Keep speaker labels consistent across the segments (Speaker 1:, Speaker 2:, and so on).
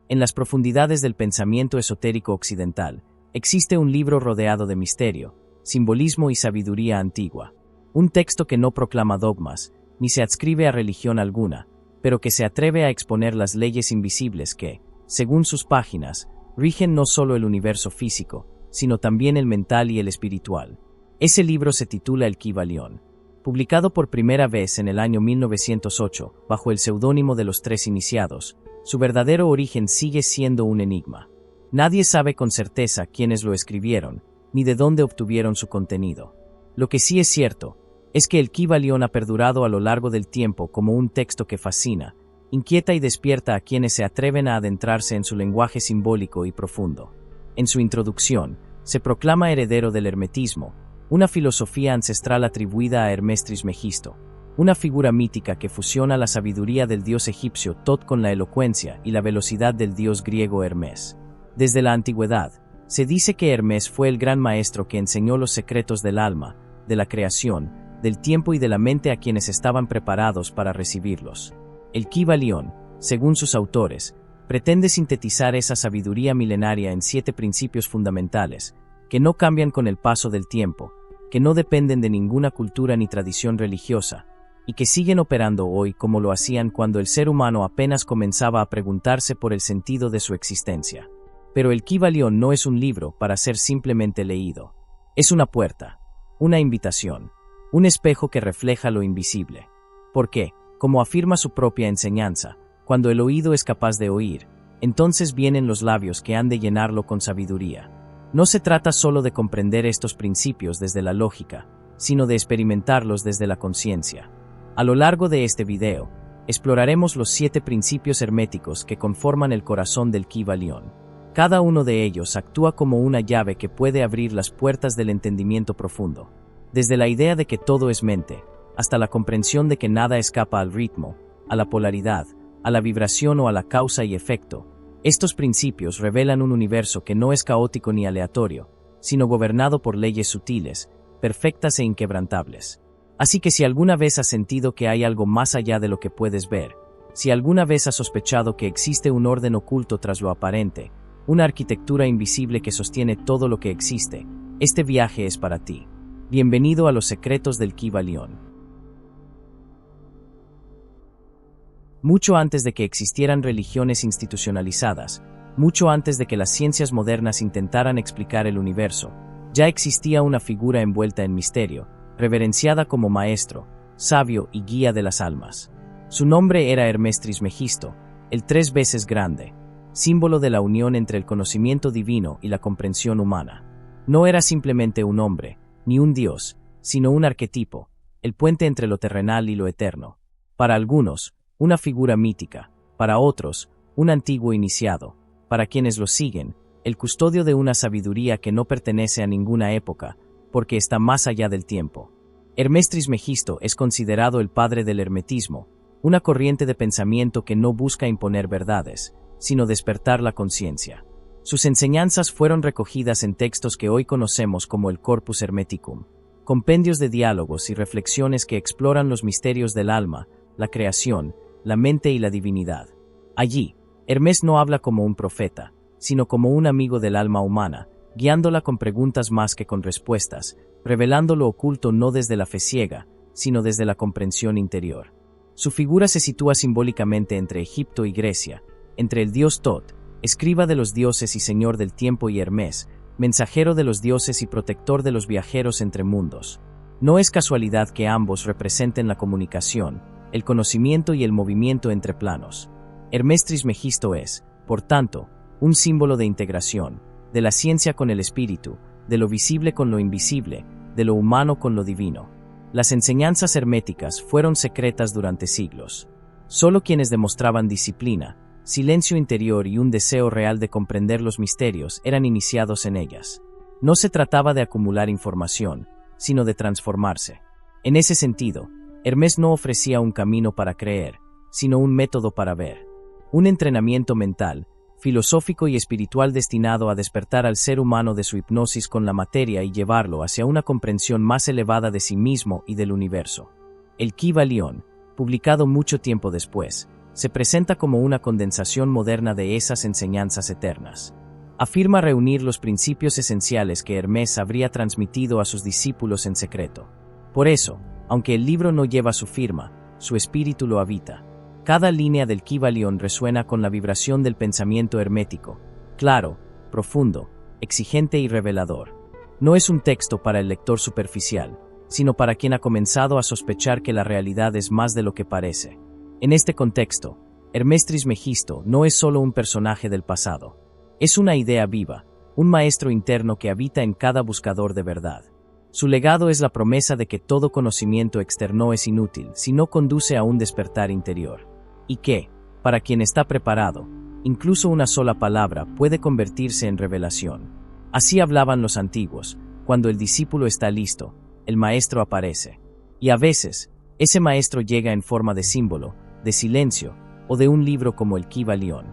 Speaker 1: En las profundidades del pensamiento esotérico occidental, existe un libro rodeado de misterio, simbolismo y sabiduría antigua. Un texto que no proclama dogmas, ni se adscribe a religión alguna, pero que se atreve a exponer las leyes invisibles que, según sus páginas, rigen no solo el universo físico, sino también el mental y el espiritual. Ese libro se titula El Kybalión. Publicado por primera vez en el año 1908, bajo el seudónimo de los Tres Iniciados, su verdadero origen sigue siendo un enigma. Nadie sabe con certeza quiénes lo escribieron, ni de dónde obtuvieron su contenido. Lo que sí es cierto, es que el Kybalión ha perdurado a lo largo del tiempo como un texto que fascina, inquieta y despierta a quienes se atreven a adentrarse en su lenguaje simbólico y profundo. En su introducción, se proclama heredero del hermetismo, una filosofía ancestral atribuida a Hermes Trismegisto, una figura mítica que fusiona la sabiduría del dios egipcio Tot con la elocuencia y la velocidad del dios griego Hermes. Desde la antigüedad, se dice que Hermes fue el gran maestro que enseñó los secretos del alma, de la creación, del tiempo y de la mente a quienes estaban preparados para recibirlos. El Kybalión, según sus autores, pretende sintetizar esa sabiduría milenaria en 7 principios fundamentales, que no cambian con el paso del tiempo, que no dependen de ninguna cultura ni tradición religiosa, y que siguen operando hoy como lo hacían cuando el ser humano apenas comenzaba a preguntarse por el sentido de su existencia. Pero el Kybalión no es un libro para ser simplemente leído. Es una puerta, una invitación, un espejo que refleja lo invisible. Porque, como afirma su propia enseñanza, cuando el oído es capaz de oír, entonces vienen los labios que han de llenarlo con sabiduría. No se trata solo de comprender estos principios desde la lógica, sino de experimentarlos desde la conciencia. A lo largo de este video, exploraremos los 7 principios herméticos que conforman el corazón del Kybalión. Cada uno de ellos actúa como una llave que puede abrir las puertas del entendimiento profundo. Desde la idea de que todo es mente, hasta la comprensión de que nada escapa al ritmo, a la polaridad, a la vibración o a la causa y efecto, estos principios revelan un universo que no es caótico ni aleatorio, sino gobernado por leyes sutiles, perfectas e inquebrantables. Así que si alguna vez has sentido que hay algo más allá de lo que puedes ver, si alguna vez has sospechado que existe un orden oculto tras lo aparente, una arquitectura invisible que sostiene todo lo que existe, este viaje es para ti. Bienvenido a los secretos del Kybalión. Mucho antes de que existieran religiones institucionalizadas, mucho antes de que las ciencias modernas intentaran explicar el universo, ya existía una figura envuelta en misterio, reverenciada como maestro, sabio y guía de las almas. Su nombre era Hermes Trismegisto, el 3 veces grande, símbolo de la unión entre el conocimiento divino y la comprensión humana. No era simplemente un hombre, ni un dios, sino un arquetipo, el puente entre lo terrenal y lo eterno. Para algunos, una figura mítica, para otros, un antiguo iniciado, para quienes lo siguen, el custodio de una sabiduría que no pertenece a ninguna época, porque está más allá del tiempo. Hermes Trismegisto es considerado el padre del hermetismo, una corriente de pensamiento que no busca imponer verdades, sino despertar la conciencia. Sus enseñanzas fueron recogidas en textos que hoy conocemos como el Corpus Hermeticum, compendios de diálogos y reflexiones que exploran los misterios del alma, la creación, la mente y la divinidad. Allí, Hermes no habla como un profeta, sino como un amigo del alma humana, guiándola con preguntas más que con respuestas, revelando lo oculto no desde la fe ciega, sino desde la comprensión interior. Su figura se sitúa simbólicamente entre Egipto y Grecia, entre el dios Tot, escriba de los dioses y señor del tiempo, y Hermes, mensajero de los dioses y protector de los viajeros entre mundos. No es casualidad que ambos representen la comunicación, el conocimiento y el movimiento entre planos. Hermes Trismegisto es, por tanto, un símbolo de integración, de la ciencia con el espíritu, de lo visible con lo invisible, de lo humano con lo divino. Las enseñanzas herméticas fueron secretas durante siglos. Solo quienes demostraban disciplina, silencio interior y un deseo real de comprender los misterios eran iniciados en ellas. No se trataba de acumular información, sino de transformarse. En ese sentido, Hermes no ofrecía un camino para creer, sino un método para ver. Un entrenamiento mental, filosófico y espiritual destinado a despertar al ser humano de su hipnosis con la materia y llevarlo hacia una comprensión más elevada de sí mismo y del universo. El Kybalión, publicado mucho tiempo después, se presenta como una condensación moderna de esas enseñanzas eternas. Afirma reunir los principios esenciales que Hermés habría transmitido a sus discípulos en secreto. Por eso, aunque el libro no lleva su firma, su espíritu lo habita. Cada línea del Kybalión resuena con la vibración del pensamiento hermético, claro, profundo, exigente y revelador. No es un texto para el lector superficial, sino para quien ha comenzado a sospechar que la realidad es más de lo que parece. En este contexto, Hermés Trismegisto no es solo un personaje del pasado. Es una idea viva, un maestro interno que habita en cada buscador de verdad. Su legado es la promesa de que todo conocimiento externo es inútil si no conduce a un despertar interior. Y que, para quien está preparado, incluso una sola palabra puede convertirse en revelación. Así hablaban los antiguos: cuando el discípulo está listo, el maestro aparece. Y a veces, ese maestro llega en forma de símbolo, de silencio, o de un libro como el Kybalión.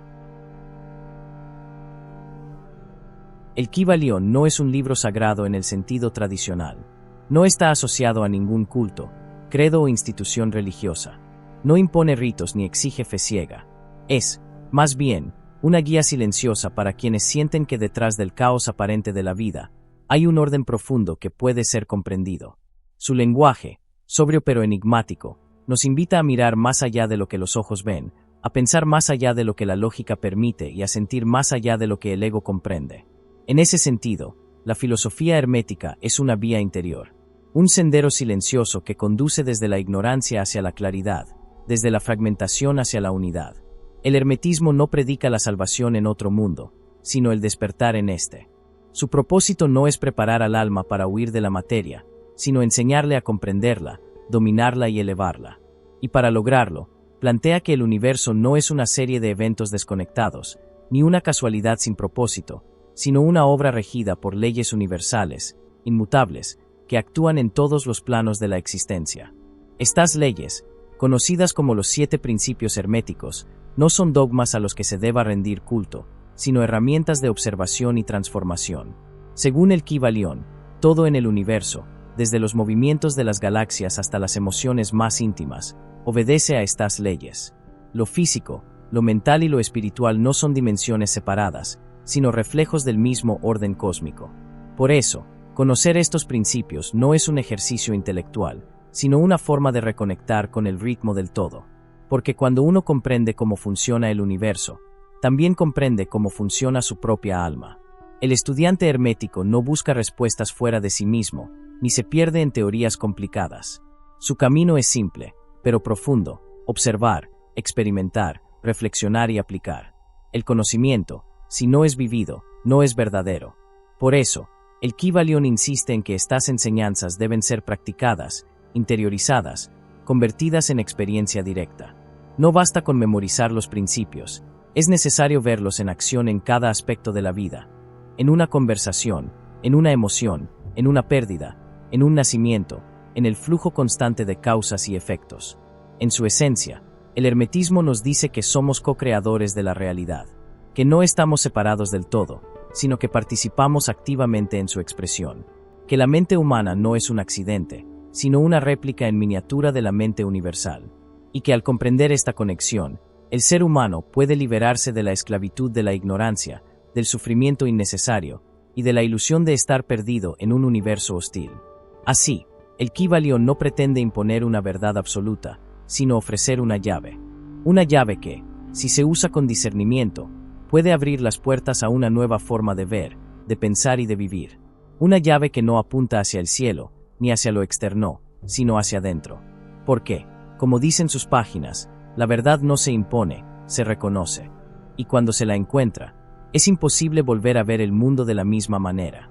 Speaker 1: El Kybalión no es un libro sagrado en el sentido tradicional. No está asociado a ningún culto, credo o institución religiosa. No impone ritos ni exige fe ciega. Es, más bien, una guía silenciosa para quienes sienten que detrás del caos aparente de la vida hay un orden profundo que puede ser comprendido. Su lenguaje, sobrio pero enigmático, nos invita a mirar más allá de lo que los ojos ven, a pensar más allá de lo que la lógica permite y a sentir más allá de lo que el ego comprende. En ese sentido, la filosofía hermética es una vía interior, un sendero silencioso que conduce desde la ignorancia hacia la claridad, desde la fragmentación hacia la unidad. El hermetismo no predica la salvación en otro mundo, sino el despertar en este. Su propósito no es preparar al alma para huir de la materia, sino enseñarle a comprenderla, dominarla y elevarla. Y para lograrlo, plantea que el universo no es una serie de eventos desconectados, ni una casualidad sin propósito, sino una obra regida por leyes universales, inmutables, que actúan en todos los planos de la existencia. Estas leyes, conocidas como los 7 principios herméticos, no son dogmas a los que se deba rendir culto, sino herramientas de observación y transformación. Según el Kybalión, todo en el universo, desde los movimientos de las galaxias hasta las emociones más íntimas, obedece a estas leyes. Lo físico, lo mental y lo espiritual no son dimensiones separadas, sino reflejos del mismo orden cósmico. Por eso, conocer estos principios no es un ejercicio intelectual, sino una forma de reconectar con el ritmo del todo. Porque cuando uno comprende cómo funciona el universo, también comprende cómo funciona su propia alma. El estudiante hermético no busca respuestas fuera de sí mismo, ni se pierde en teorías complicadas. Su camino es simple, pero profundo: observar, experimentar, reflexionar y aplicar. El conocimiento, si no es vivido, no es verdadero. Por eso, el Kybalión insiste en que estas enseñanzas deben ser practicadas, interiorizadas, convertidas en experiencia directa. No basta con memorizar los principios, es necesario verlos en acción en cada aspecto de la vida, en una conversación, en una emoción, en una pérdida, en un nacimiento, en el flujo constante de causas y efectos. En su esencia, el hermetismo nos dice que somos co-creadores de la realidad, que no estamos separados del todo, sino que participamos activamente en su expresión, que la mente humana no es un accidente, sino una réplica en miniatura de la mente universal, y que al comprender esta conexión, el ser humano puede liberarse de la esclavitud de la ignorancia, del sufrimiento innecesario, y de la ilusión de estar perdido en un universo hostil. Así, el Kybalión no pretende imponer una verdad absoluta, sino ofrecer una llave que, si se usa con discernimiento, puede abrir las puertas a una nueva forma de ver, de pensar y de vivir. Una llave que no apunta hacia el cielo, ni hacia lo externo, sino hacia adentro. Porque, como dicen sus páginas, la verdad no se impone, se reconoce. Y cuando se la encuentra, es imposible volver a ver el mundo de la misma manera.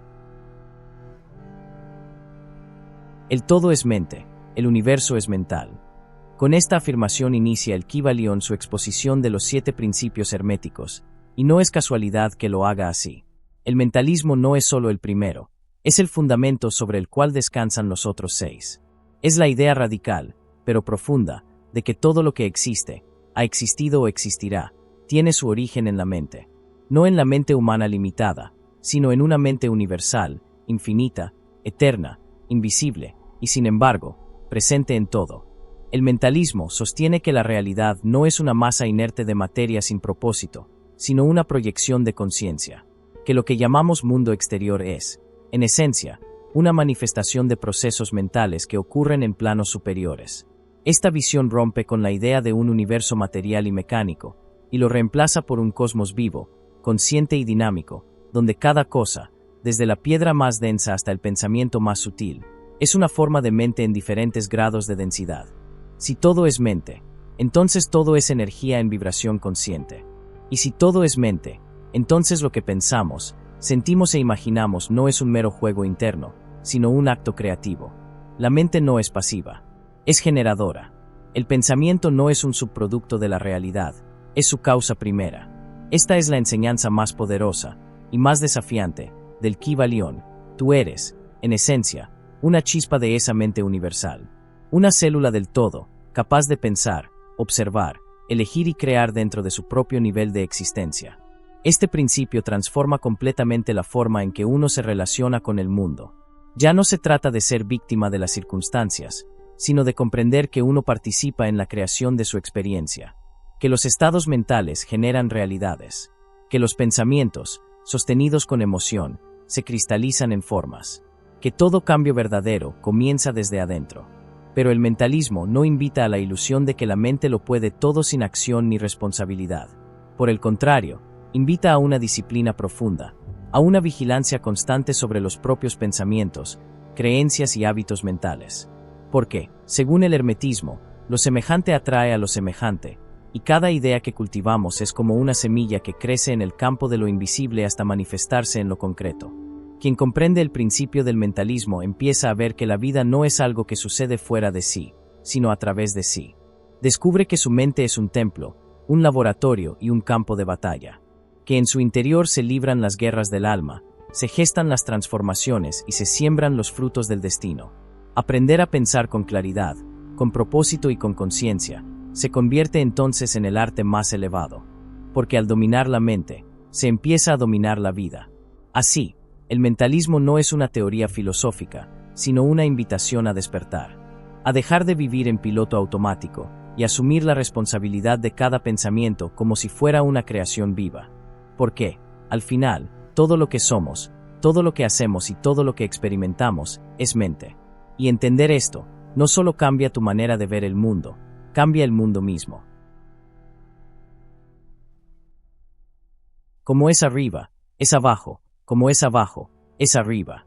Speaker 1: El todo es mente, el universo es mental. Con esta afirmación inicia el Kybalión su exposición de los 7 principios herméticos, y no es casualidad que lo haga así. El mentalismo no es solo el primero, es el fundamento sobre el cual descansan los otros 6. Es la idea radical, pero profunda, de que todo lo que existe, ha existido o existirá, tiene su origen en la mente. No en la mente humana limitada, sino en una mente universal, infinita, eterna, invisible, y sin embargo, presente en todo. El mentalismo sostiene que la realidad no es una masa inerte de materia sin propósito, sino una proyección de conciencia, que lo que llamamos mundo exterior es, en esencia, una manifestación de procesos mentales que ocurren en planos superiores. Esta visión rompe con la idea de un universo material y mecánico, y lo reemplaza por un cosmos vivo, consciente y dinámico, donde cada cosa, desde la piedra más densa hasta el pensamiento más sutil, es una forma de mente en diferentes grados de densidad. Si todo es mente, entonces todo es energía en vibración consciente. Y si todo es mente, entonces lo que pensamos, sentimos e imaginamos no es un mero juego interno, sino un acto creativo. La mente no es pasiva, es generadora. El pensamiento no es un subproducto de la realidad, es su causa primera. Esta es la enseñanza más poderosa y más desafiante del Kybalión. Tú eres, en esencia, una chispa de esa mente universal. Una célula del todo, capaz de pensar, observar, elegir y crear dentro de su propio nivel de existencia. Este principio transforma completamente la forma en que uno se relaciona con el mundo. Ya no se trata de ser víctima de las circunstancias, sino de comprender que uno participa en la creación de su experiencia, que los estados mentales generan realidades, que los pensamientos, sostenidos con emoción, se cristalizan en formas, que todo cambio verdadero comienza desde adentro. Pero el mentalismo no invita a la ilusión de que la mente lo puede todo sin acción ni responsabilidad. Por el contrario, invita a una disciplina profunda, a una vigilancia constante sobre los propios pensamientos, creencias y hábitos mentales. Porque, según el hermetismo, lo semejante atrae a lo semejante, y cada idea que cultivamos es como una semilla que crece en el campo de lo invisible hasta manifestarse en lo concreto. Quien comprende el principio del mentalismo empieza a ver que la vida no es algo que sucede fuera de sí, sino a través de sí. Descubre que su mente es un templo, un laboratorio y un campo de batalla, que en su interior se libran las guerras del alma, se gestan las transformaciones y se siembran los frutos del destino. Aprender a pensar con claridad, con propósito y con conciencia, se convierte entonces en el arte más elevado, porque al dominar la mente, se empieza a dominar la vida. Así, el mentalismo no es una teoría filosófica, sino una invitación a despertar, a dejar de vivir en piloto automático y asumir la responsabilidad de cada pensamiento como si fuera una creación viva. Porque, al final, todo lo que somos, todo lo que hacemos y todo lo que experimentamos es mente. Y entender esto, no solo cambia tu manera de ver el mundo, cambia el mundo mismo. Como es arriba, es abajo. Como es abajo, es arriba.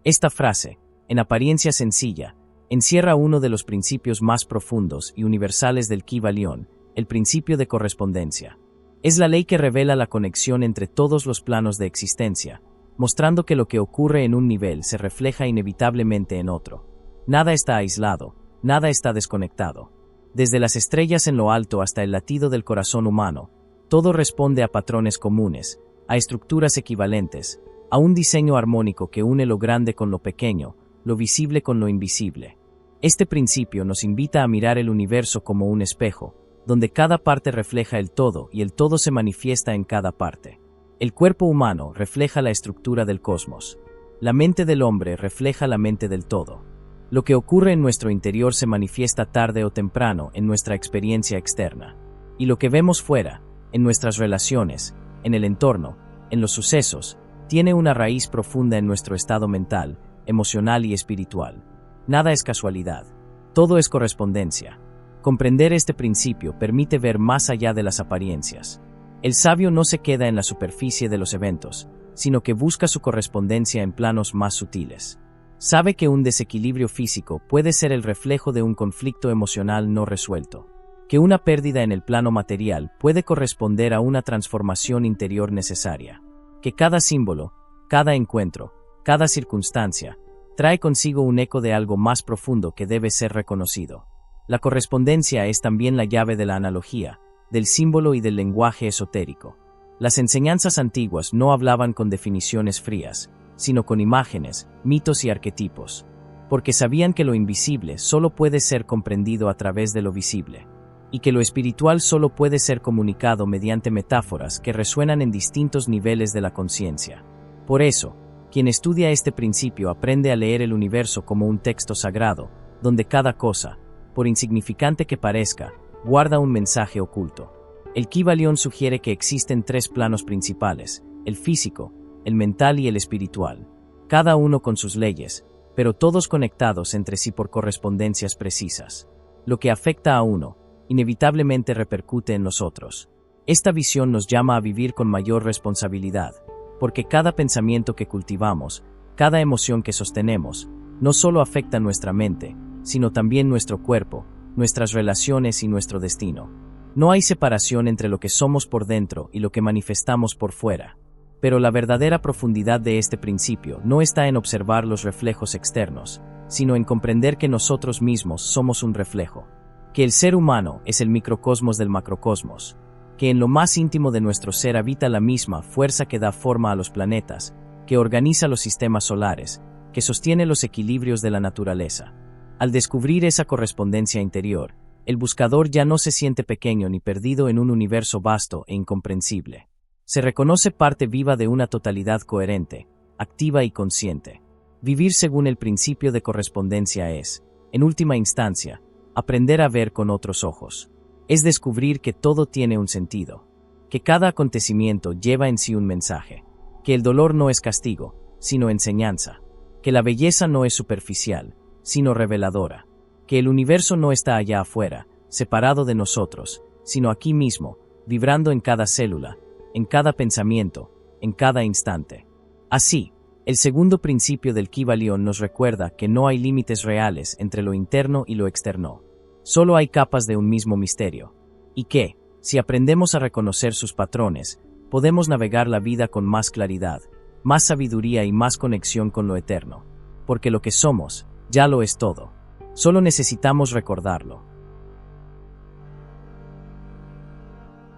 Speaker 1: Esta frase, en apariencia sencilla, encierra uno de los principios más profundos y universales del Kybalión, el principio de correspondencia. Es la ley que revela la conexión entre todos los planos de existencia, mostrando que lo que ocurre en un nivel se refleja inevitablemente en otro. Nada está aislado, nada está desconectado. Desde las estrellas en lo alto hasta el latido del corazón humano, todo responde a patrones comunes, a estructuras equivalentes, a un diseño armónico que une lo grande con lo pequeño, lo visible con lo invisible. Este principio nos invita a mirar el universo como un espejo, donde cada parte refleja el todo y el todo se manifiesta en cada parte. El cuerpo humano refleja la estructura del cosmos. La mente del hombre refleja la mente del todo. Lo que ocurre en nuestro interior se manifiesta tarde o temprano en nuestra experiencia externa. Y lo que vemos fuera, en nuestras relaciones, en el entorno, en los sucesos, tiene una raíz profunda en nuestro estado mental, emocional y espiritual. Nada es casualidad. Todo es correspondencia. Comprender este principio permite ver más allá de las apariencias. El sabio no se queda en la superficie de los eventos, sino que busca su correspondencia en planos más sutiles. Sabe que un desequilibrio físico puede ser el reflejo de un conflicto emocional no resuelto, que una pérdida en el plano material puede corresponder a una transformación interior necesaria, que cada símbolo, cada encuentro, cada circunstancia, trae consigo un eco de algo más profundo que debe ser reconocido. La correspondencia es también la llave de la analogía, del símbolo y del lenguaje esotérico. Las enseñanzas antiguas no hablaban con definiciones frías, sino con imágenes, mitos y arquetipos, porque sabían que lo invisible solo puede ser comprendido a través de lo visible, y que lo espiritual solo puede ser comunicado mediante metáforas que resuenan en distintos niveles de la conciencia. Por eso, quien estudia este principio aprende a leer el universo como un texto sagrado, donde cada cosa, por insignificante que parezca, guarda un mensaje oculto. El Kybalión sugiere que existen 3 planos principales: el físico, el mental y el espiritual, cada uno con sus leyes, pero todos conectados entre sí por correspondencias precisas. Lo que afecta a uno, inevitablemente repercute en los otros. Esta visión nos llama a vivir con mayor responsabilidad, porque cada pensamiento que cultivamos, cada emoción que sostenemos, no solo afecta nuestra mente, sino también nuestro cuerpo, nuestras relaciones y nuestro destino. No hay separación entre lo que somos por dentro y lo que manifestamos por fuera. Pero la verdadera profundidad de este principio no está en observar los reflejos externos, sino en comprender que nosotros mismos somos un reflejo, que el ser humano es el microcosmos del macrocosmos, que en lo más íntimo de nuestro ser habita la misma fuerza que da forma a los planetas, que organiza los sistemas solares, que sostiene los equilibrios de la naturaleza. Al descubrir esa correspondencia interior, el buscador ya no se siente pequeño ni perdido en un universo vasto e incomprensible. Se reconoce parte viva de una totalidad coherente, activa y consciente. Vivir según el principio de correspondencia es, en última instancia, aprender a ver con otros ojos. Es descubrir que todo tiene un sentido, que cada acontecimiento lleva en sí un mensaje, que el dolor no es castigo, sino enseñanza, que la belleza no es superficial, sino reveladora, que el universo no está allá afuera, separado de nosotros, sino aquí mismo, vibrando en cada célula, en cada pensamiento, en cada instante. Así, el segundo principio del Kybalión nos recuerda que no hay límites reales entre lo interno y lo externo. Solo hay capas de un mismo misterio. Y que, si aprendemos a reconocer sus patrones, podemos navegar la vida con más claridad, más sabiduría y más conexión con lo eterno. Porque lo que somos, ya lo es todo. Solo necesitamos recordarlo.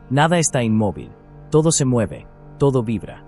Speaker 1: Nada está inmóvil. Todo se mueve, todo vibra.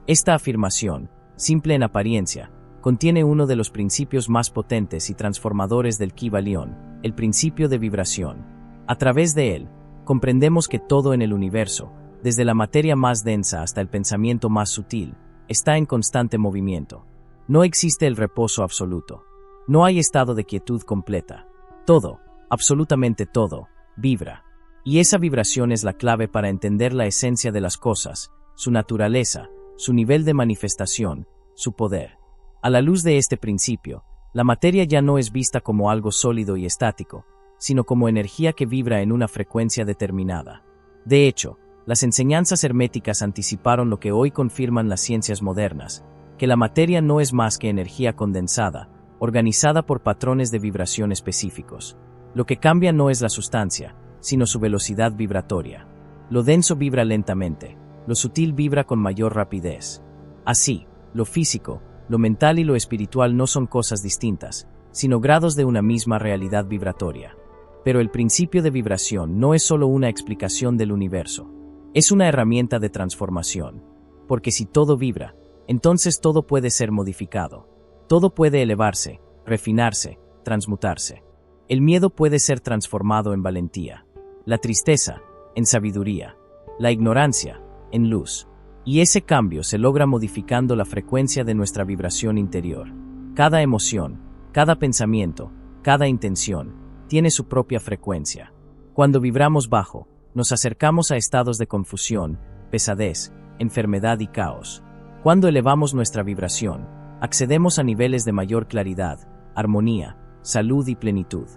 Speaker 1: Esta afirmación, simple en apariencia, contiene uno de los principios más potentes y transformadores del Kybalión, el principio de vibración. A través de él, comprendemos que todo en el universo, desde la materia más densa hasta el pensamiento más sutil, está en constante movimiento. No existe el reposo absoluto. No hay estado de quietud completa. Todo, absolutamente todo, vibra. Y esa vibración es la clave para entender la esencia de las cosas, su naturaleza, su nivel de manifestación, su poder. A la luz de este principio, la materia ya no es vista como algo sólido y estático, sino como energía que vibra en una frecuencia determinada. De hecho, las enseñanzas herméticas anticiparon lo que hoy confirman las ciencias modernas, que la materia no es más que energía condensada, organizada por patrones de vibración específicos. Lo que cambia no es la sustancia, sino su velocidad vibratoria. Lo denso vibra lentamente, lo sutil vibra con mayor rapidez. Así, lo físico, lo mental y lo espiritual no son cosas distintas, sino grados de una misma realidad vibratoria. Pero el principio de vibración no es solo una explicación del universo, es una herramienta de transformación. Porque si todo vibra, entonces todo puede ser modificado. Todo puede elevarse, refinarse, transmutarse. El miedo puede ser transformado en valentía. La tristeza, en sabiduría. La ignorancia, en luz. Y ese cambio se logra modificando la frecuencia de nuestra vibración interior. Cada emoción, cada pensamiento, cada intención, tiene su propia frecuencia. Cuando vibramos bajo, nos acercamos a estados de confusión, pesadez, enfermedad y caos. Cuando elevamos nuestra vibración, accedemos a niveles de mayor claridad, armonía, salud y plenitud.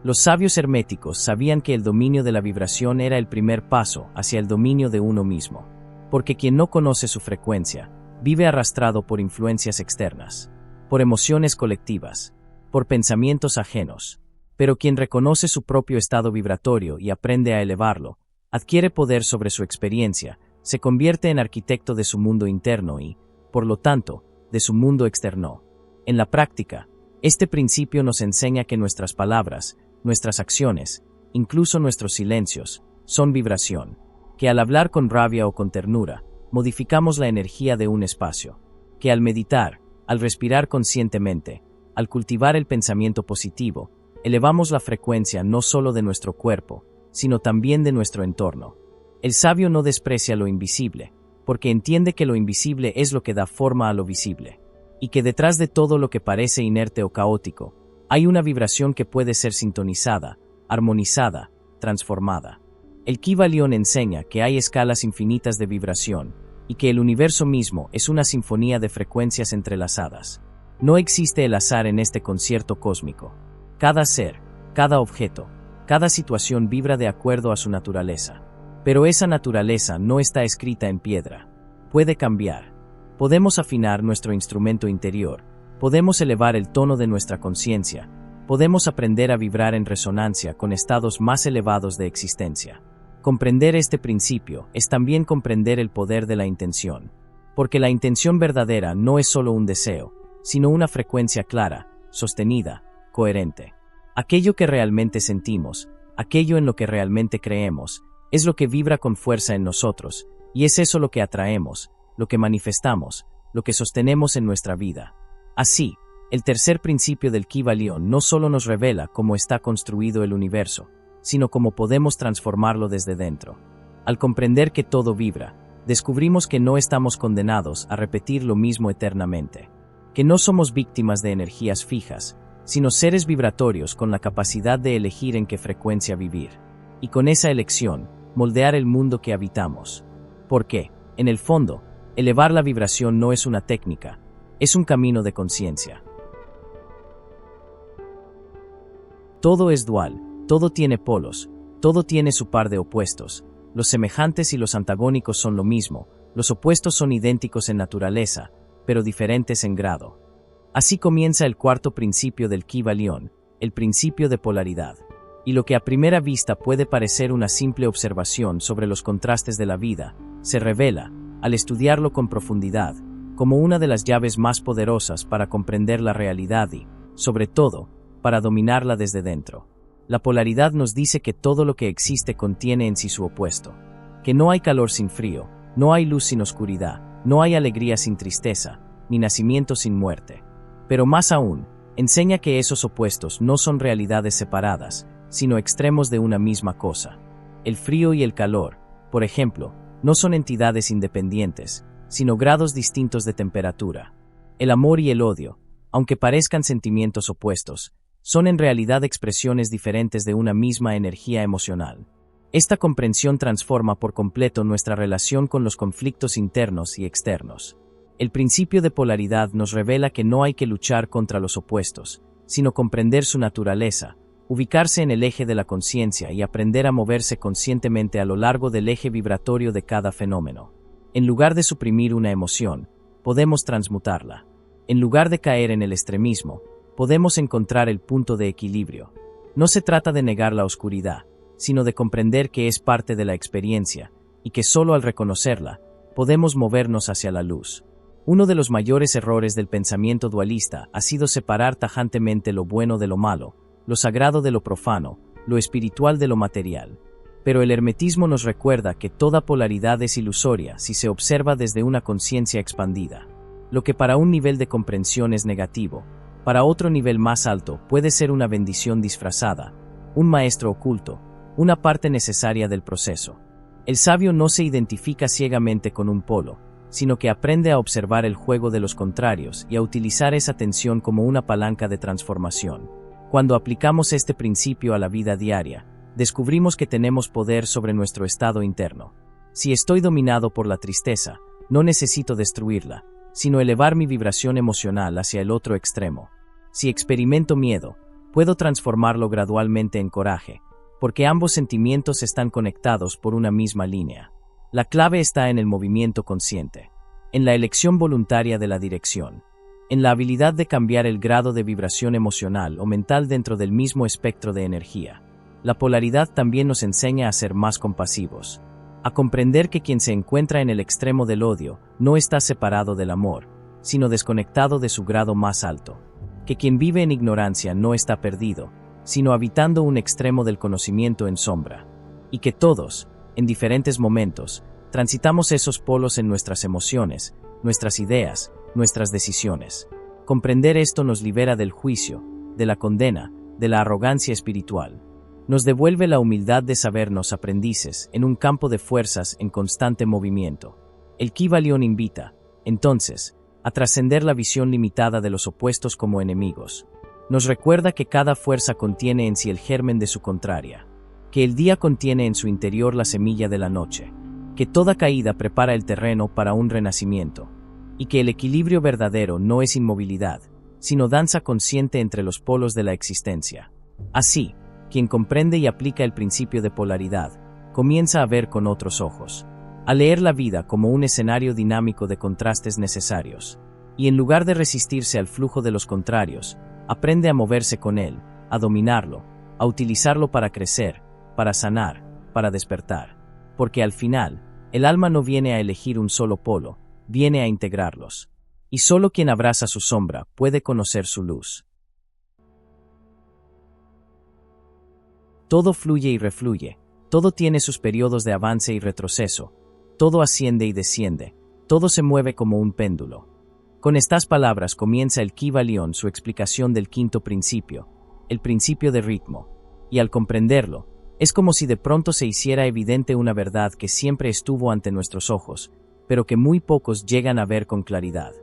Speaker 1: Los sabios herméticos sabían que el dominio de la vibración era el primer paso hacia el dominio de uno mismo, porque quien no conoce su frecuencia, vive arrastrado por influencias externas, por emociones colectivas, por pensamientos ajenos. Pero quien reconoce su propio estado vibratorio y aprende a elevarlo, adquiere poder sobre su experiencia, se convierte en arquitecto de su mundo interno y, por lo tanto, de su mundo externo. En la práctica, este principio nos enseña que nuestras palabras, nuestras acciones, incluso nuestros silencios, son vibración, que al hablar con rabia o con ternura, modificamos la energía de un espacio, que al meditar, al respirar conscientemente, al cultivar el pensamiento positivo, elevamos la frecuencia no solo de nuestro cuerpo, sino también de nuestro entorno. El sabio no desprecia lo invisible, porque entiende que lo invisible es lo que da forma a lo visible, y que detrás de todo lo que parece inerte o caótico, Hay una vibración que puede ser sintonizada, armonizada, transformada. El Kybalion enseña que hay escalas infinitas de vibración y que el universo mismo es una sinfonía de frecuencias entrelazadas. No existe el azar en este concierto cósmico. Cada ser, cada objeto, cada situación vibra de acuerdo a su naturaleza. Pero esa naturaleza no está escrita en piedra. Puede cambiar. Podemos afinar nuestro instrumento interior, podemos elevar el tono de nuestra conciencia, podemos aprender a vibrar en resonancia con estados más elevados de existencia. Comprender este principio es también comprender el poder de la intención, porque la intención verdadera no es solo un deseo, sino una frecuencia clara, sostenida, coherente. Aquello que realmente sentimos, aquello en lo que realmente creemos, es lo que vibra con fuerza en nosotros, y es eso lo que atraemos, lo que manifestamos, lo que sostenemos en nuestra vida. Así, el tercer principio del Kybalion no solo nos revela cómo está construido el universo, sino cómo podemos transformarlo desde dentro. Al comprender que todo vibra, descubrimos que no estamos condenados a repetir lo mismo eternamente, que no somos víctimas de energías fijas, sino seres vibratorios con la capacidad de elegir en qué frecuencia vivir, y con esa elección, moldear el mundo que habitamos. Porque, en el fondo, elevar la vibración no es una técnica, es un camino de conciencia. Todo es dual. Todo tiene polos, todo tiene su par de opuestos, los semejantes y los antagónicos son lo mismo, los opuestos son idénticos en naturaleza, pero diferentes en grado. Así comienza el cuarto principio del Kybalion, el principio de polaridad. Y lo que a primera vista puede parecer una simple observación sobre los contrastes de la vida, se revela, al estudiarlo con profundidad, como una de las llaves más poderosas para comprender la realidad y, sobre todo, para dominarla desde dentro. La polaridad nos dice que todo lo que existe contiene en sí su opuesto, que no hay calor sin frío, no hay luz sin oscuridad, no hay alegría sin tristeza, ni nacimiento sin muerte. Pero más aún, enseña que esos opuestos no son realidades separadas, sino extremos de una misma cosa. El frío y el calor, por ejemplo, no son entidades independientes, sino grados distintos de temperatura. El amor y el odio, aunque parezcan sentimientos opuestos, son en realidad expresiones diferentes de una misma energía emocional. Esta comprensión transforma por completo nuestra relación con los conflictos internos y externos. El principio de polaridad nos revela que no hay que luchar contra los opuestos, sino comprender su naturaleza, ubicarse en el eje de la conciencia y aprender a moverse conscientemente a lo largo del eje vibratorio de cada fenómeno. En lugar de suprimir una emoción, podemos transmutarla. En lugar de caer en el extremismo, podemos encontrar el punto de equilibrio. No se trata de negar la oscuridad, sino de comprender que es parte de la experiencia, y que solo al reconocerla, podemos movernos hacia la luz. Uno de los mayores errores del pensamiento dualista ha sido separar tajantemente lo bueno de lo malo, lo sagrado de lo profano, lo espiritual de lo material. Pero el hermetismo nos recuerda que toda polaridad es ilusoria si se observa desde una conciencia expandida. Lo que para un nivel de comprensión es negativo, para otro nivel más alto puede ser una bendición disfrazada, un maestro oculto, una parte necesaria del proceso. El sabio no se identifica ciegamente con un polo, sino que aprende a observar el juego de los contrarios y a utilizar esa tensión como una palanca de transformación. Cuando aplicamos este principio a la vida diaria, descubrimos que tenemos poder sobre nuestro estado interno. Si estoy dominado por la tristeza, no necesito destruirla, sino elevar mi vibración emocional hacia el otro extremo. Si experimento miedo, puedo transformarlo gradualmente en coraje, porque ambos sentimientos están conectados por una misma línea. La clave está en el movimiento consciente, en la elección voluntaria de la dirección, en la habilidad de cambiar el grado de vibración emocional o mental dentro del mismo espectro de energía. La polaridad también nos enseña a ser más compasivos, a comprender que quien se encuentra en el extremo del odio no está separado del amor, sino desconectado de su grado más alto, que quien vive en ignorancia no está perdido, sino habitando un extremo del conocimiento en sombra, y que todos, en diferentes momentos, transitamos esos polos en nuestras emociones, nuestras ideas, nuestras decisiones. Comprender esto nos libera del juicio, de la condena, de la arrogancia espiritual. Nos devuelve la humildad de sabernos aprendices en un campo de fuerzas en constante movimiento. El Kybalion invita, entonces, a trascender la visión limitada de los opuestos como enemigos. Nos recuerda que cada fuerza contiene en sí el germen de su contraria, que el día contiene en su interior la semilla de la noche, que toda caída prepara el terreno para un renacimiento, y que el equilibrio verdadero no es inmovilidad, sino danza consciente entre los polos de la existencia. Así, quien comprende y aplica el principio de polaridad, comienza a ver con otros ojos, a leer la vida como un escenario dinámico de contrastes necesarios, y en lugar de resistirse al flujo de los contrarios, aprende a moverse con él, a dominarlo, a utilizarlo para crecer, para sanar, para despertar. Porque al final, el alma no viene a elegir un solo polo, viene a integrarlos. Y solo quien abraza su sombra puede conocer su luz. Todo fluye y refluye, todo tiene sus periodos de avance y retroceso, todo asciende y desciende, todo se mueve como un péndulo. Con estas palabras comienza el Kybalion su explicación del quinto principio, el principio de ritmo, y al comprenderlo, es como si de pronto se hiciera evidente una verdad que siempre estuvo ante nuestros ojos, pero que muy pocos llegan a ver con claridad.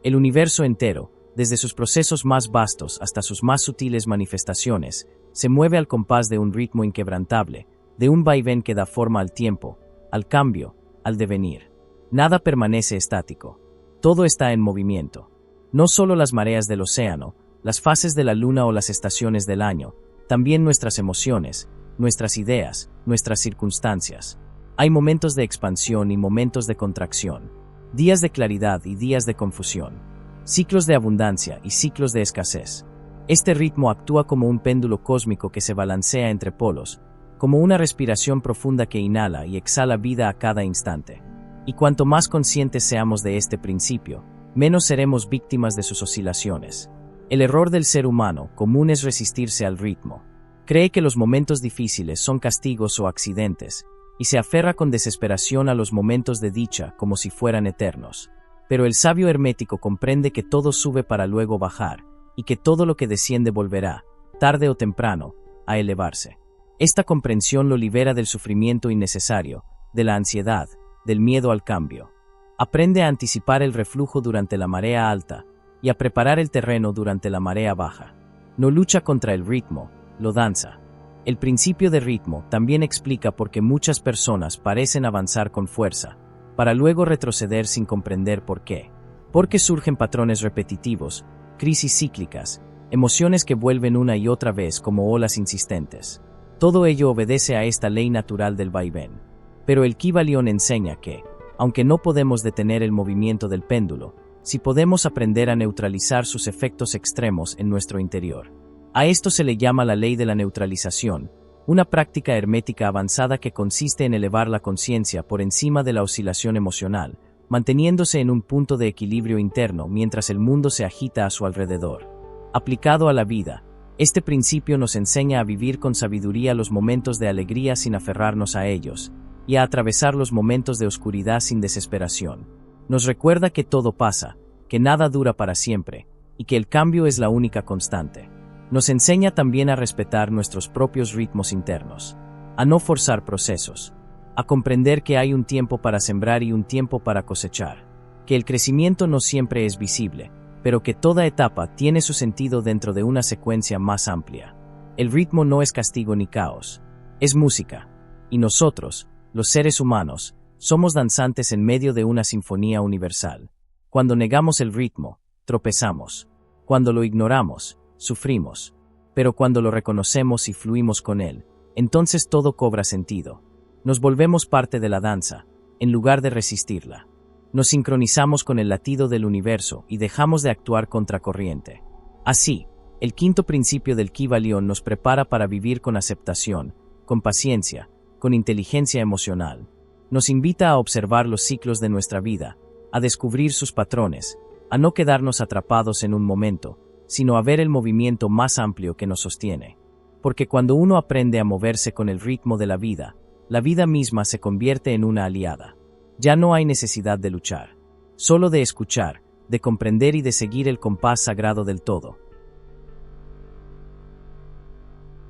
Speaker 1: El universo entero, desde sus procesos más vastos hasta sus más sutiles manifestaciones, se mueve al compás de un ritmo inquebrantable, de un vaivén que da forma al tiempo, al cambio, al devenir. Nada permanece estático. Todo está en movimiento. No solo las mareas del océano, las fases de la luna o las estaciones del año, también nuestras emociones, nuestras ideas, nuestras circunstancias. Hay momentos de expansión y momentos de contracción, días de claridad y días de confusión, ciclos de abundancia y ciclos de escasez. Este ritmo actúa como un péndulo cósmico que se balancea entre polos, como una respiración profunda que inhala y exhala vida a cada instante. Y cuanto más conscientes seamos de este principio, menos seremos víctimas de sus oscilaciones. El error del ser humano común es resistirse al ritmo. Cree que los momentos difíciles son castigos o accidentes, y se aferra con desesperación a los momentos de dicha como si fueran eternos. Pero el sabio hermético comprende que todo sube para luego bajar, y que todo lo que desciende volverá, tarde o temprano, a elevarse. Esta comprensión lo libera del sufrimiento innecesario, de la ansiedad, del miedo al cambio. Aprende a anticipar el reflujo durante la marea alta y a preparar el terreno durante la marea baja. No lucha contra el ritmo, lo danza. El principio de ritmo también explica por qué muchas personas parecen avanzar con fuerza, para luego retroceder sin comprender por qué. Porque surgen patrones repetitivos, crisis cíclicas, emociones que vuelven una y otra vez como olas insistentes. Todo ello obedece a esta ley natural del vaivén. Pero el Kybalion enseña que, aunque no podemos detener el movimiento del péndulo, sí podemos aprender a neutralizar sus efectos extremos en nuestro interior. A esto se le llama la ley de la neutralización, una práctica hermética avanzada que consiste en elevar la conciencia por encima de la oscilación emocional, manteniéndose en un punto de equilibrio interno mientras el mundo se agita a su alrededor. Aplicado a la vida, este principio nos enseña a vivir con sabiduría los momentos de alegría sin aferrarnos a ellos, y a atravesar los momentos de oscuridad sin desesperación. Nos recuerda que todo pasa, que nada dura para siempre, y que el cambio es la única constante. Nos enseña también a respetar nuestros propios ritmos internos, a no forzar procesos, a comprender que hay un tiempo para sembrar y un tiempo para cosechar, que el crecimiento no siempre es visible, pero que toda etapa tiene su sentido dentro de una secuencia más amplia. El ritmo no es castigo ni caos, es música, y nosotros, los seres humanos, somos danzantes en medio de una sinfonía universal. Cuando negamos el ritmo, tropezamos. Cuando lo ignoramos, sufrimos. Pero cuando lo reconocemos y fluimos con él, entonces todo cobra sentido. Nos volvemos parte de la danza, en lugar de resistirla. Nos sincronizamos con el latido del universo y dejamos de actuar contracorriente. Así, el quinto principio del Kybalion nos prepara para vivir con aceptación, con paciencia, con inteligencia emocional. Nos invita a observar los ciclos de nuestra vida, a descubrir sus patrones, a no quedarnos atrapados en un momento, sino a ver el movimiento más amplio que nos sostiene. Porque cuando uno aprende a moverse con el ritmo de la vida misma se convierte en una aliada. Ya no hay necesidad de luchar, solo de escuchar, de comprender y de seguir el compás sagrado del todo.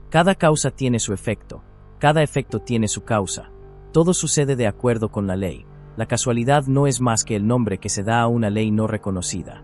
Speaker 1: Cada causa tiene su efecto. Cada efecto tiene su causa. Todo sucede de acuerdo con la ley. La casualidad no es más que el nombre que se da a una ley no reconocida.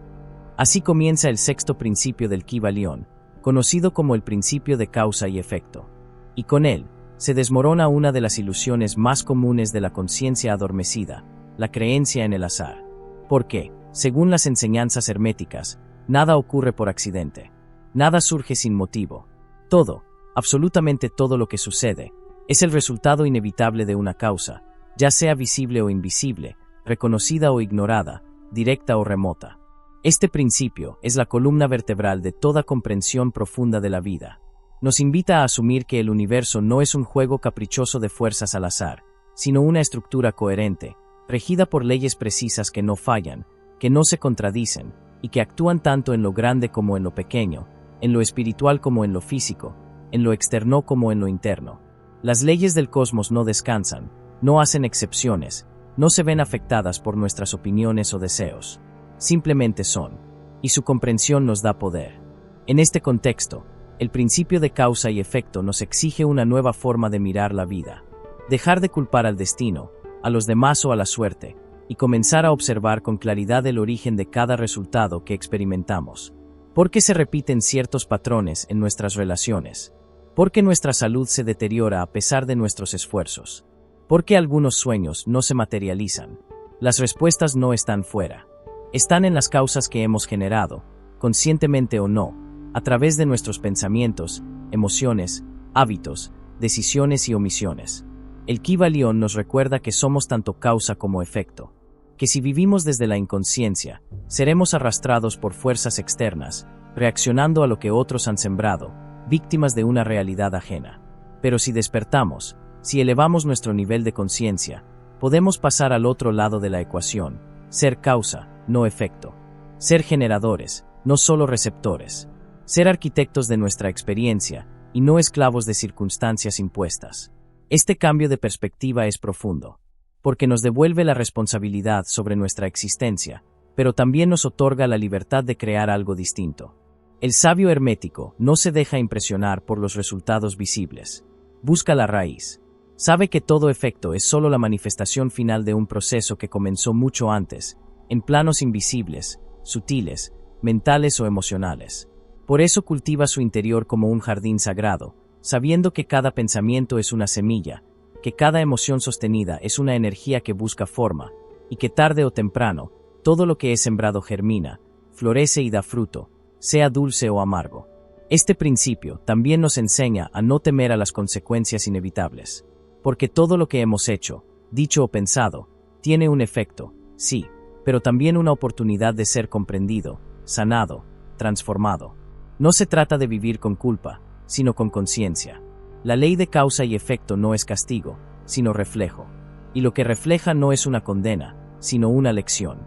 Speaker 1: Así comienza el sexto principio del Kybalion, conocido como el principio de causa y efecto. Y con él, se desmorona una de las ilusiones más comunes de la conciencia adormecida, la creencia en el azar. Porque, según las enseñanzas herméticas, nada ocurre por accidente. Nada surge sin motivo. Todo, absolutamente todo lo que sucede, es el resultado inevitable de una causa, ya sea visible o invisible, reconocida o ignorada, directa o remota. Este principio es la columna vertebral de toda comprensión profunda de la vida. Nos invita a asumir que el universo no es un juego caprichoso de fuerzas al azar, sino una estructura coherente, regida por leyes precisas que no fallan, que no se contradicen, y que actúan tanto en lo grande como en lo pequeño, en lo espiritual como en lo físico, en lo externo como en lo interno. Las leyes del cosmos no descansan, no hacen excepciones, no se ven afectadas por nuestras opiniones o deseos. Simplemente son, y su comprensión nos da poder. En este contexto, el principio de causa y efecto nos exige una nueva forma de mirar la vida. Dejar de culpar al destino, a los demás o a la suerte, y comenzar a observar con claridad el origen de cada resultado que experimentamos. ¿Por qué se repiten ciertos patrones en nuestras relaciones? ¿Por qué nuestra salud se deteriora a pesar de nuestros esfuerzos? ¿Por qué algunos sueños no se materializan? Las respuestas no están fuera. Están en las causas que hemos generado, conscientemente o no, a través de nuestros pensamientos, emociones, hábitos, decisiones y omisiones. El Kybalion nos recuerda que somos tanto causa como efecto, que si vivimos desde la inconsciencia, seremos arrastrados por fuerzas externas, reaccionando a lo que otros han sembrado, víctimas de una realidad ajena. Pero si despertamos, si elevamos nuestro nivel de conciencia, podemos pasar al otro lado de la ecuación, ser causa, no efecto. Ser generadores, no solo receptores. Ser arquitectos de nuestra experiencia, y no esclavos de circunstancias impuestas. Este cambio de perspectiva es profundo, porque nos devuelve la responsabilidad sobre nuestra existencia, pero también nos otorga la libertad de crear algo distinto. El sabio hermético no se deja impresionar por los resultados visibles. Busca la raíz. Sabe que todo efecto es solo la manifestación final de un proceso que comenzó mucho antes, en planos invisibles, sutiles, mentales o emocionales. Por eso cultiva su interior como un jardín sagrado, sabiendo que cada pensamiento es una semilla, que cada emoción sostenida es una energía que busca forma, y que tarde o temprano, todo lo que es sembrado germina, florece y da fruto, sea dulce o amargo. Este principio también nos enseña a no temer a las consecuencias inevitables, porque todo lo que hemos hecho, dicho o pensado, tiene un efecto, sí, pero también una oportunidad de ser comprendido, sanado, transformado. No se trata de vivir con culpa, sino con conciencia. La ley de causa y efecto no es castigo, sino reflejo. Y lo que refleja no es una condena, sino una lección.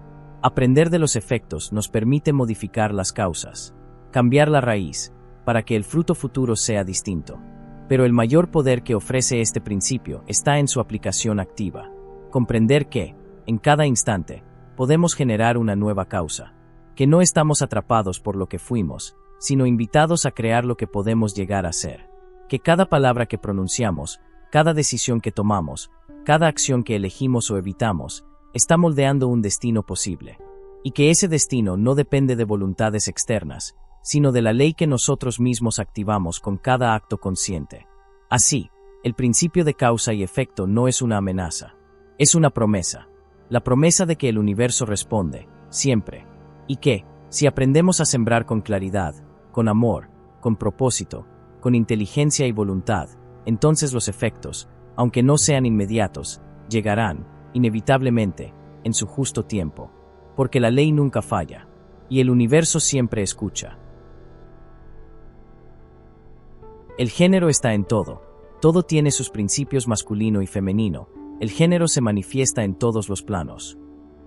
Speaker 1: Aprender de los efectos nos permite modificar las causas, cambiar la raíz, para que el fruto futuro sea distinto. Pero el mayor poder que ofrece este principio está en su aplicación activa. Comprender que, en cada instante, podemos generar una nueva causa. Que no estamos atrapados por lo que fuimos, sino invitados a crear lo que podemos llegar a ser. Que cada palabra que pronunciamos, cada decisión que tomamos, cada acción que elegimos o evitamos, está moldeando un destino posible. Y que ese destino no depende de voluntades externas, sino de la ley que nosotros mismos activamos con cada acto consciente. Así, el principio de causa y efecto no es una amenaza, es una promesa. La promesa de que el universo responde, siempre. Y que, si aprendemos a sembrar con claridad, con amor, con propósito, con inteligencia y voluntad, entonces los efectos, aunque no sean inmediatos, llegarán, inevitablemente, en su justo tiempo. Porque la ley nunca falla, y el universo siempre escucha. El género está en todo. Todo tiene sus principios masculino y femenino. El género se manifiesta en todos los planos.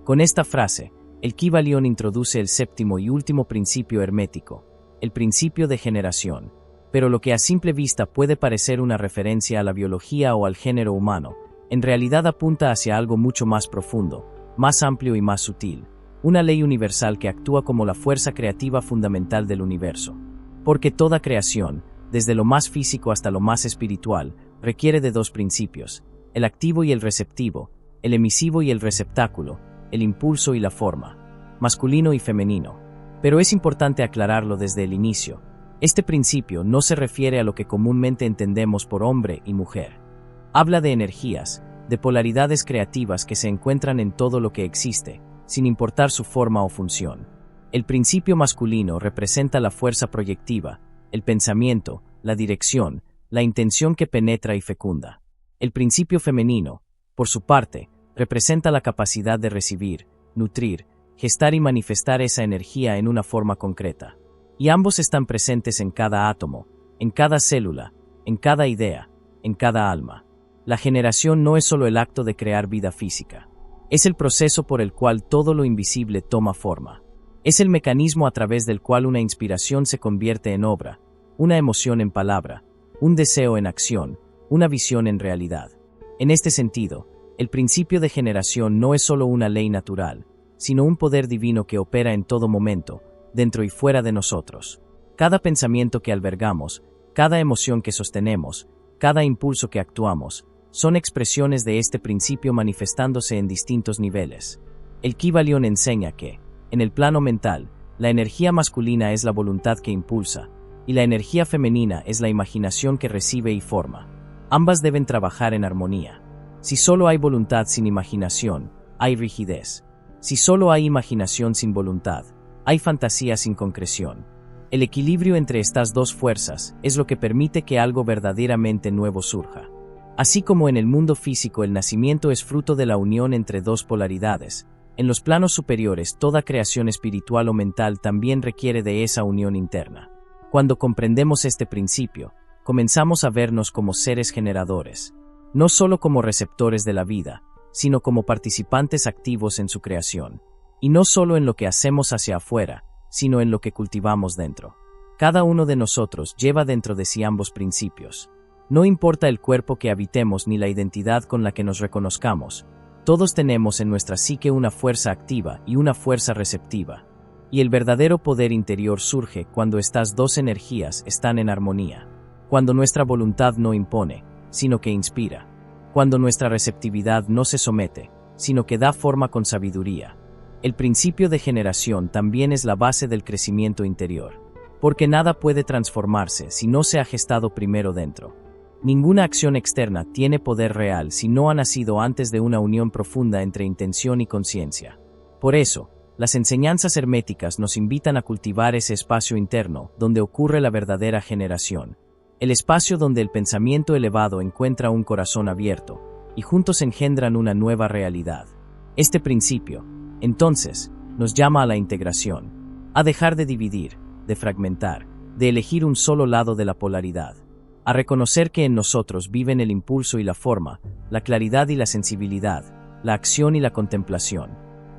Speaker 1: Con esta frase, el Kybalion introduce el séptimo y último principio hermético, el principio de generación. Pero lo que a simple vista puede parecer una referencia a la biología o al género humano, en realidad apunta hacia algo mucho más profundo, más amplio y más sutil, una ley universal que actúa como la fuerza creativa fundamental del universo. Porque toda creación, desde lo más físico hasta lo más espiritual, requiere de dos principios, el activo y el receptivo, el emisivo y el receptáculo, el impulso y la forma, masculino y femenino. Pero es importante aclararlo desde el inicio. Este principio no se refiere a lo que comúnmente entendemos por hombre y mujer. Habla de energías, de polaridades creativas que se encuentran en todo lo que existe, sin importar su forma o función. El principio masculino representa la fuerza proyectiva, el pensamiento, la dirección, la intención que penetra y fecunda. El principio femenino, por su parte, representa la capacidad de recibir, nutrir, gestar y manifestar esa energía en una forma concreta. Y ambos están presentes en cada átomo, en cada célula, en cada idea, en cada alma. La generación no es solo el acto de crear vida física. Es el proceso por el cual todo lo invisible toma forma. Es el mecanismo a través del cual una inspiración se convierte en obra, una emoción en palabra, un deseo en acción, una visión en realidad. En este sentido, el principio de generación no es solo una ley natural, sino un poder divino que opera en todo momento, dentro y fuera de nosotros. Cada pensamiento que albergamos, cada emoción que sostenemos, cada impulso que actuamos, son expresiones de este principio manifestándose en distintos niveles. El Kybalion enseña que, en el plano mental, la energía masculina es la voluntad que impulsa, y la energía femenina es la imaginación que recibe y forma. Ambas deben trabajar en armonía. Si solo hay voluntad sin imaginación, hay rigidez. Si solo hay imaginación sin voluntad, hay fantasía sin concreción. El equilibrio entre estas dos fuerzas es lo que permite que algo verdaderamente nuevo surja. Así como en el mundo físico el nacimiento es fruto de la unión entre dos polaridades, en los planos superiores toda creación espiritual o mental también requiere de esa unión interna. Cuando comprendemos este principio, comenzamos a vernos como seres generadores, no solo como receptores de la vida, sino como participantes activos en su creación. Y no solo en lo que hacemos hacia afuera, sino en lo que cultivamos dentro. Cada uno de nosotros lleva dentro de sí ambos principios. No importa el cuerpo que habitemos ni la identidad con la que nos reconozcamos, todos tenemos en nuestra psique una fuerza activa y una fuerza receptiva. Y el verdadero poder interior surge cuando estas dos energías están en armonía. Cuando nuestra voluntad no impone, sino que inspira. Cuando nuestra receptividad no se somete, sino que da forma con sabiduría. El principio de generación también es la base del crecimiento interior, porque nada puede transformarse si no se ha gestado primero dentro. Ninguna acción externa tiene poder real si no ha nacido antes de una unión profunda entre intención y conciencia. Por eso, las enseñanzas herméticas nos invitan a cultivar ese espacio interno donde ocurre la verdadera generación, el espacio donde el pensamiento elevado encuentra un corazón abierto, y juntos engendran una nueva realidad. Este principio, entonces, nos llama a la integración, a dejar de dividir, de fragmentar, de elegir un solo lado de la polaridad, a reconocer que en nosotros viven el impulso y la forma, la claridad y la sensibilidad, la acción y la contemplación,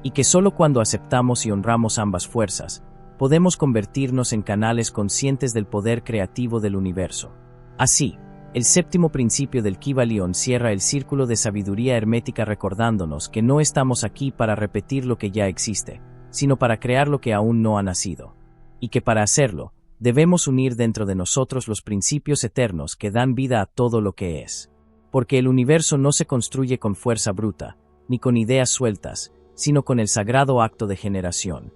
Speaker 1: y que solo cuando aceptamos y honramos ambas fuerzas, podemos convertirnos en canales conscientes del poder creativo del universo. Así, el séptimo principio del Kybalion cierra el círculo de sabiduría hermética recordándonos que no estamos aquí para repetir lo que ya existe, sino para crear lo que aún no ha nacido. Y que para hacerlo, debemos unir dentro de nosotros los principios eternos que dan vida a todo lo que es. Porque el universo no se construye con fuerza bruta, ni con ideas sueltas, sino con el sagrado acto de generación.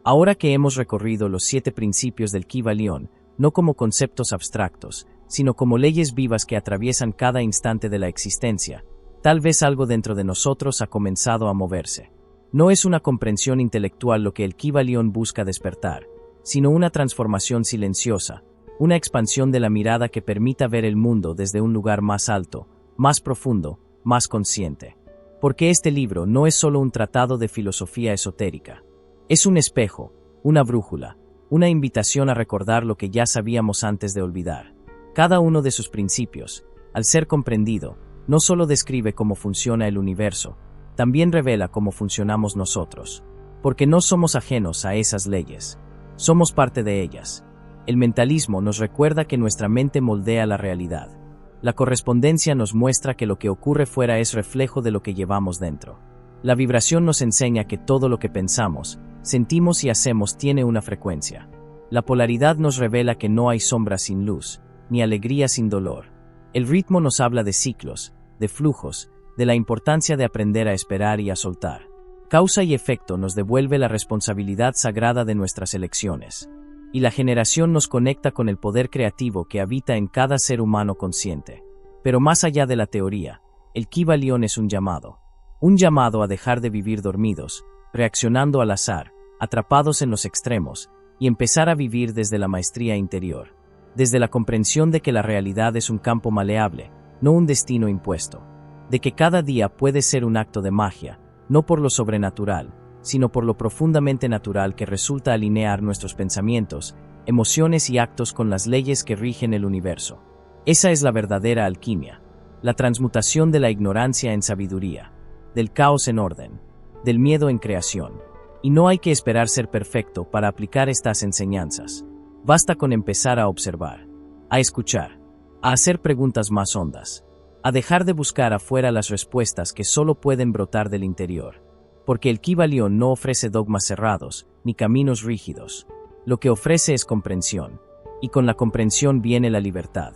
Speaker 1: Ahora que hemos recorrido los 7 principios del Kybalion, no como conceptos abstractos, sino como leyes vivas que atraviesan cada instante de la existencia, tal vez algo dentro de nosotros ha comenzado a moverse. No es una comprensión intelectual lo que el Kybalion busca despertar, sino una transformación silenciosa, una expansión de la mirada que permita ver el mundo desde un lugar más alto, más profundo, más consciente. Porque este libro no es solo un tratado de filosofía esotérica. Es un espejo, una brújula, una invitación a recordar lo que ya sabíamos antes de olvidar. Cada uno de sus principios, al ser comprendido, no solo describe cómo funciona el universo, también revela cómo funcionamos nosotros. Porque no somos ajenos a esas leyes. Somos parte de ellas. El mentalismo nos recuerda que nuestra mente moldea la realidad. La correspondencia nos muestra que lo que ocurre fuera es reflejo de lo que llevamos dentro. La vibración nos enseña que todo lo que pensamos, sentimos y hacemos tiene una frecuencia. La polaridad nos revela que no hay sombra sin luz, ni alegría sin dolor. El ritmo nos habla de ciclos, de flujos, de la importancia de aprender a esperar y a soltar. Causa y efecto nos devuelve la responsabilidad sagrada de nuestras elecciones. Y la generación nos conecta con el poder creativo que habita en cada ser humano consciente. Pero más allá de la teoría, el Kybalión es un llamado. Un llamado a dejar de vivir dormidos, reaccionando al azar, atrapados en los extremos, y empezar a vivir desde la maestría interior. Desde la comprensión de que la realidad es un campo maleable, no un destino impuesto. De que cada día puede ser un acto de magia, no por lo sobrenatural, sino por lo profundamente natural que resulta alinear nuestros pensamientos, emociones y actos con las leyes que rigen el universo. Esa es la verdadera alquimia, la transmutación de la ignorancia en sabiduría, del caos en orden, del miedo en creación. Y no hay que esperar ser perfecto para aplicar estas enseñanzas. Basta con empezar a observar, a escuchar, a hacer preguntas más hondas, a dejar de buscar afuera las respuestas que solo pueden brotar del interior. Porque el Kybalión no ofrece dogmas cerrados, ni caminos rígidos. Lo que ofrece es comprensión, y con la comprensión viene la libertad.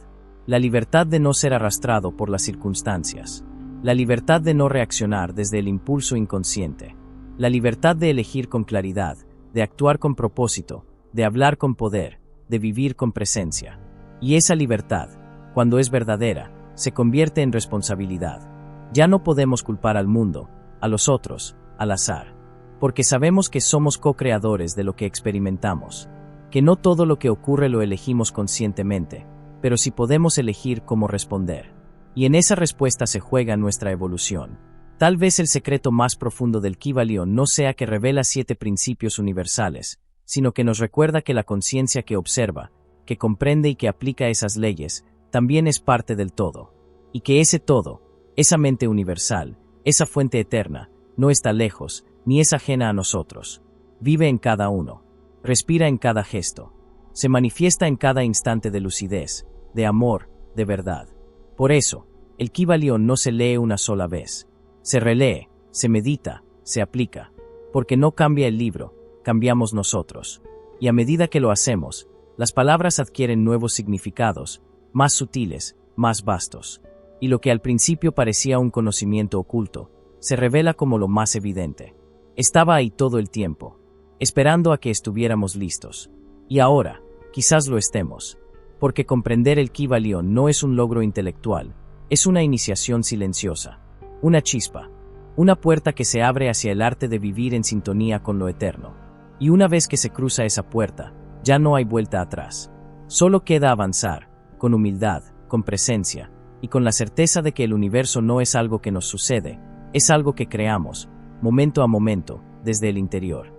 Speaker 1: La libertad de no ser arrastrado por las circunstancias. La libertad de no reaccionar desde el impulso inconsciente. La libertad de elegir con claridad, de actuar con propósito, de hablar con poder, de vivir con presencia. Y esa libertad, cuando es verdadera, se convierte en responsabilidad. Ya no podemos culpar al mundo, a los otros, al azar. Porque sabemos que somos co-creadores de lo que experimentamos. Que no todo lo que ocurre lo elegimos conscientemente, pero sí podemos elegir cómo responder. Y en esa respuesta se juega nuestra evolución. Tal vez el secreto más profundo del Kybalión no sea que revela 7 principios universales, sino que nos recuerda que la conciencia que observa, que comprende y que aplica esas leyes, también es parte del todo. Y que ese todo, esa mente universal, esa fuente eterna, no está lejos, ni es ajena a nosotros. Vive en cada uno. Respira en cada gesto. Se manifiesta en cada instante de lucidez, de amor, de verdad. Por eso, el Kybalión no se lee una sola vez. Se relee, se medita, se aplica. Porque no cambia el libro, cambiamos nosotros. Y a medida que lo hacemos, las palabras adquieren nuevos significados, más sutiles, más vastos. Y lo que al principio parecía un conocimiento oculto, se revela como lo más evidente. Estaba ahí todo el tiempo, esperando a que estuviéramos listos. Y ahora, quizás lo estemos. Porque comprender el Kybalión no es un logro intelectual, es una iniciación silenciosa. Una chispa. Una puerta que se abre hacia el arte de vivir en sintonía con lo eterno. Y una vez que se cruza esa puerta, ya no hay vuelta atrás. Solo queda avanzar, con humildad, con presencia, y con la certeza de que el universo no es algo que nos sucede, es algo que creamos, momento a momento, desde el interior.